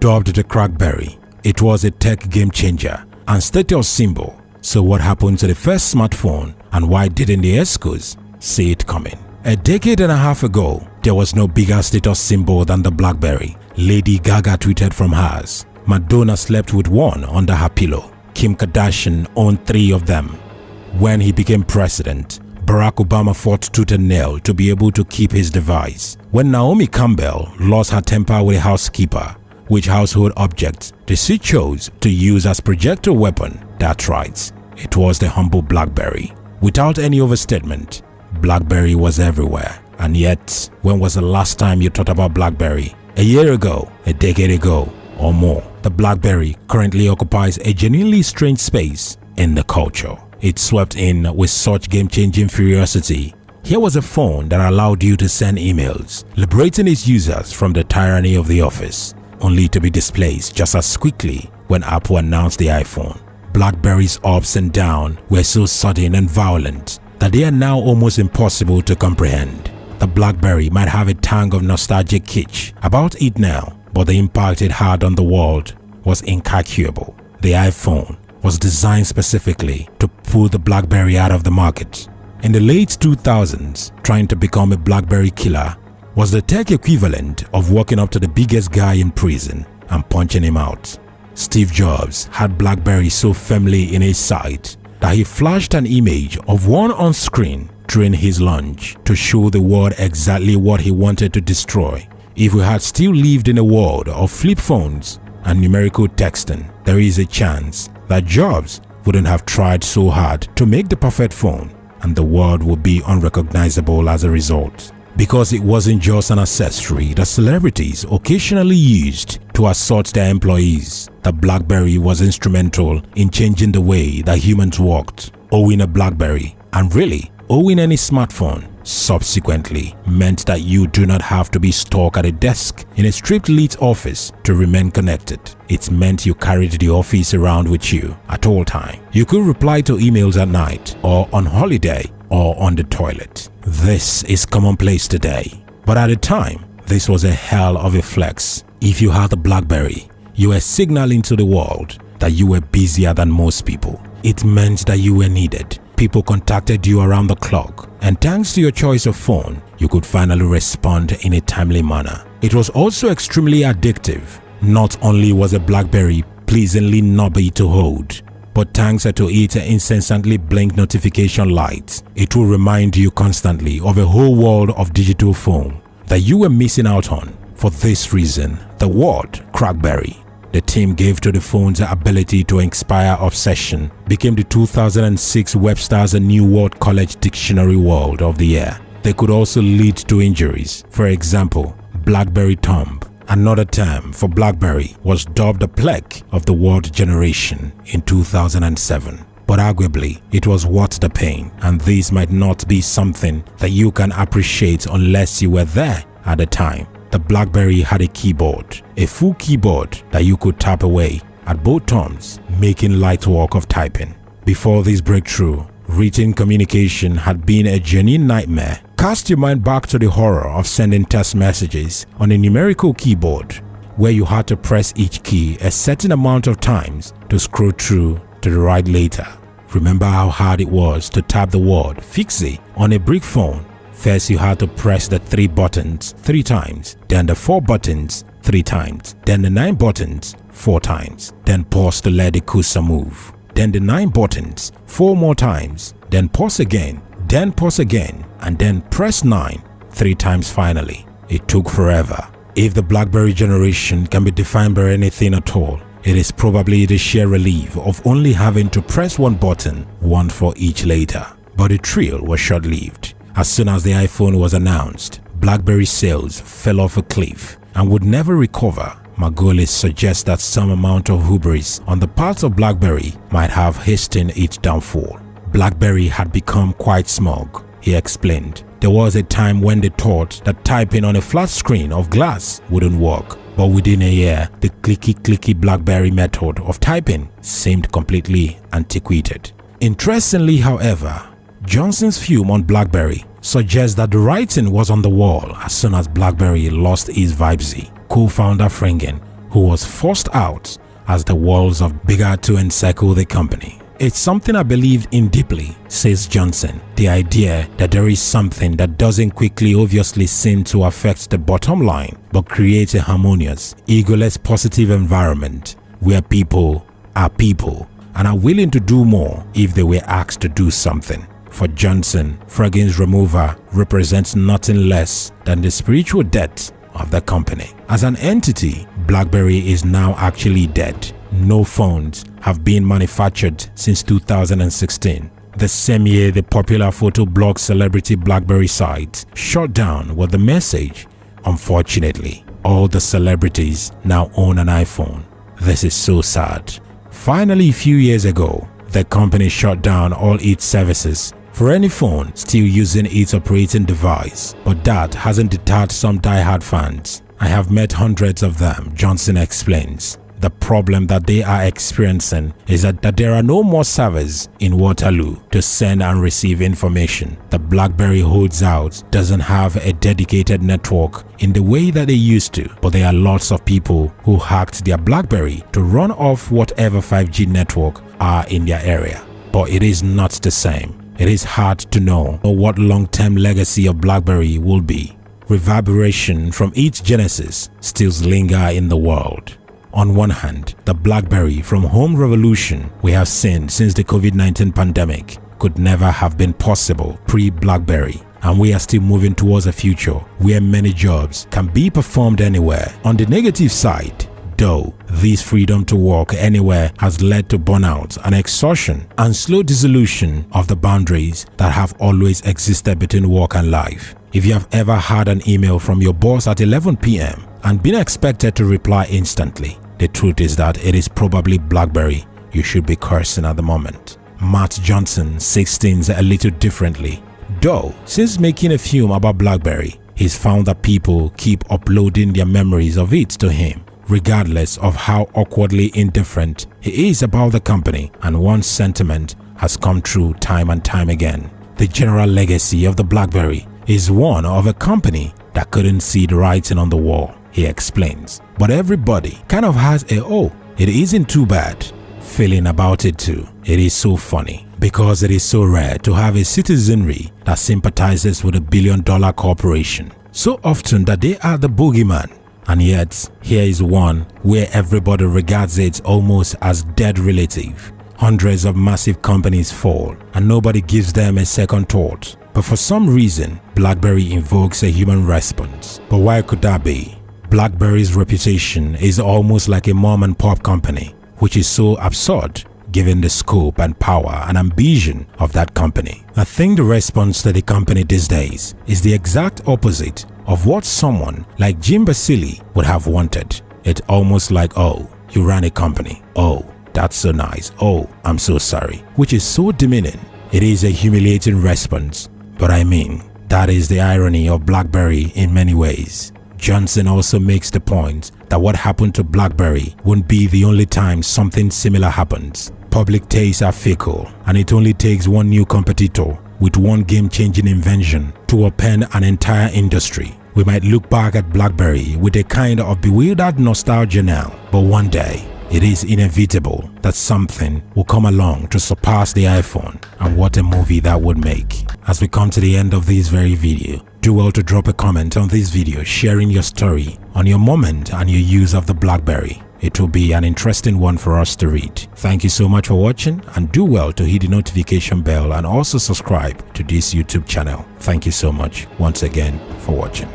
Dubbed the Crackberry, it was a tech game changer and status symbol. So what happened to the first smartphone, and why didn't the Escos see it coming? A decade and a half ago, there was no bigger status symbol than the BlackBerry. Lady Gaga tweeted from hers. Madonna slept with one under her pillow. Kim Kardashian owned 3 of them. When he became president, Barack Obama fought tooth and nail to be able to keep his device. When Naomi Campbell lost her temper with a housekeeper, which household object did she chose to use as projectile weapon? That's right, it was the humble BlackBerry. Without any overstatement, BlackBerry was everywhere. And yet, when was the last time you thought about BlackBerry? A year ago, a decade ago, or more. The BlackBerry currently occupies a genuinely strange space in the culture. It swept in with such game-changing ferocity. Here was a phone that allowed you to send emails, liberating its users from the tyranny of the office, only to be displaced just as quickly when Apple announced the iPhone. BlackBerry's ups and downs were so sudden and violent that they are now almost impossible to comprehend. The BlackBerry might have a tang of nostalgic kitsch about it now, but the impact it had on the world was incalculable. The iPhone was designed specifically to pull the BlackBerry out of the market. In the late 2000s, trying to become a BlackBerry killer was the tech equivalent of walking up to the biggest guy in prison and punching him out. Steve Jobs had BlackBerry so firmly in his sight that he flashed an image of one on screen during his lunch to show the world exactly what he wanted to destroy. If we had still lived in a world of flip phones and numerical texting, there is a chance that Jobs wouldn't have tried so hard to make the perfect phone, and the world would be unrecognizable as a result. Because it wasn't just an accessory that celebrities occasionally used to assault their employees, the BlackBerry was instrumental in changing the way that humans worked. Owning a BlackBerry, and really owning any smartphone, subsequently meant that you do not have to be stuck at a desk in a strip-lit office to remain connected. It meant you carried the office around with you at all times. You could reply to emails at night, or on holiday, or on the toilet. This is commonplace today, but at the time, this was a hell of a flex. If you had a BlackBerry, you were signaling to the world that you were busier than most people. It meant that you were needed. People contacted you around the clock, and thanks to your choice of phone, you could finally respond in a timely manner. It was also extremely addictive. Not only was a BlackBerry pleasingly knobby to hold, but thanks to its incessantly blink notification lights, it will remind you constantly of a whole world of digital phone that you were missing out on. For this reason, the word Crackberry the team gave to the phone's ability to inspire obsession became the 2006 Webster's New World College Dictionary Word of the Year. They could also lead to injuries. For example, BlackBerry thumb. Another term for BlackBerry was dubbed the plague of the world generation in 2007. But arguably, it was worth the pain, and this might not be something that you can appreciate unless you were there at the time. The BlackBerry had a keyboard, a full keyboard that you could tap away at both thumbs, making light work of typing. Before this breakthrough, written communication had been a genuine nightmare. Cast your mind back to the horror of sending text messages on a numerical keyboard, where you had to press each key a certain amount of times to scroll through to the right letter. Remember how hard it was to tap the word "fixie" on a brick phone? First, you had to press the 3 buttons 3 times, then the 4 buttons 3 times, then the 9 buttons 4 times, then pause to let the cursor move, then the 9 buttons 4 more times, then pause again, and then press 9 3 times finally. It took forever. If the BlackBerry generation can be defined by anything at all, it is probably the sheer relief of only having to press one button, one for each letter. But the thrill was short-lived. As soon as the iPhone was announced, BlackBerry sales fell off a cliff and would never recover. Margolis suggests that some amount of hubris on the part of BlackBerry might have hastened its downfall. BlackBerry had become quite smug, he explained. There was a time when they thought that typing on a flat screen of glass wouldn't work, but within a year, the clicky BlackBerry method of typing seemed completely antiquated. Interestingly, however, Johnson's film on BlackBerry suggests that the writing was on the wall as soon as BlackBerry lost its vibrancy. Co-founder Frangen, who was forced out as the walls of bigger to encircle the company. It's something I believed in deeply, says Johnson. The idea that there is something that doesn't quickly obviously seem to affect the bottom line, but creates a harmonious, egoless, positive environment where people are people and are willing to do more if they were asked to do something. For Johnson, fragrance remover represents nothing less than the spiritual death of the company. As an entity, BlackBerry is now actually dead. No phones have been manufactured since 2016. The same year, the popular photo blog celebrity BlackBerry site shut down with the message, "Unfortunately, all the celebrities now own an iPhone. This is so sad." Finally, a few years ago, the company shut down all its services for any phone still using its operating device, but that hasn't deterred some die-hard fans. "I have met hundreds of them," Johnson explains. The problem that they are experiencing is that there are no more servers in Waterloo to send and receive information. The BlackBerry holds out doesn't have a dedicated network in the way that they used to, but there are lots of people who hacked their BlackBerry to run off whatever 5G network are in their area. But it is not the same. It is hard to know what long-term legacy of BlackBerry will be. Reverberation from its genesis still linger in the world. On one hand, the BlackBerry from home revolution we have seen since the COVID-19 pandemic could never have been possible pre-BlackBerry, and we are still moving towards a future where many jobs can be performed anywhere. On the negative side, though, this freedom to work anywhere has led to burnout and exhaustion and slow dissolution of the boundaries that have always existed between work and life. If you have ever had an email from your boss at 11 p.m. and been expected to reply instantly, the truth is that it is probably BlackBerry you should be cursing at the moment. Matt Johnson sees things a little differently. Though, since making a film about BlackBerry, he's found that people keep uploading their memories of it to him, regardless of how awkwardly indifferent he is about the company, and one sentiment has come true time and time again. The general legacy of the BlackBerry is one of a company that couldn't see the writing on the wall, he explains. But everybody kind of has a "oh, it isn't too bad" feeling about it too. It is so funny because it is so rare to have a citizenry that sympathizes with a billion-dollar corporation, so often that they are the boogeyman. And yet, here is one where everybody regards it almost as dead relative. Hundreds of massive companies fall and nobody gives them a second thought. But for some reason, BlackBerry invokes a human response. But why could that be? BlackBerry's reputation is almost like a mom and pop company, which is so absurd given the scope and power and ambition of that company. I think the response to the company these days is the exact opposite of what someone like Jim Basile would have wanted. It's almost like, "Oh, you ran a company. Oh, that's so nice. Oh, I'm so sorry," which is so demeaning. It is a humiliating response, but I mean, that is the irony of BlackBerry in many ways. Johnson also makes the point that what happened to BlackBerry won't be the only time something similar happens. Public tastes are fickle, and it only takes one new competitor with one game-changing invention to upend an entire industry. We might look back at BlackBerry with a kind of bewildered nostalgia now, but one day, it is inevitable that something will come along to surpass the iPhone, and what a movie that would make. As we come to the end of this very video, do well to drop a comment on this video sharing your story on your moment and your use of the BlackBerry. It will be an interesting one for us to read. Thank you so much for watching, and do well to hit the notification bell and also subscribe to this YouTube channel. Thank you so much once again for watching.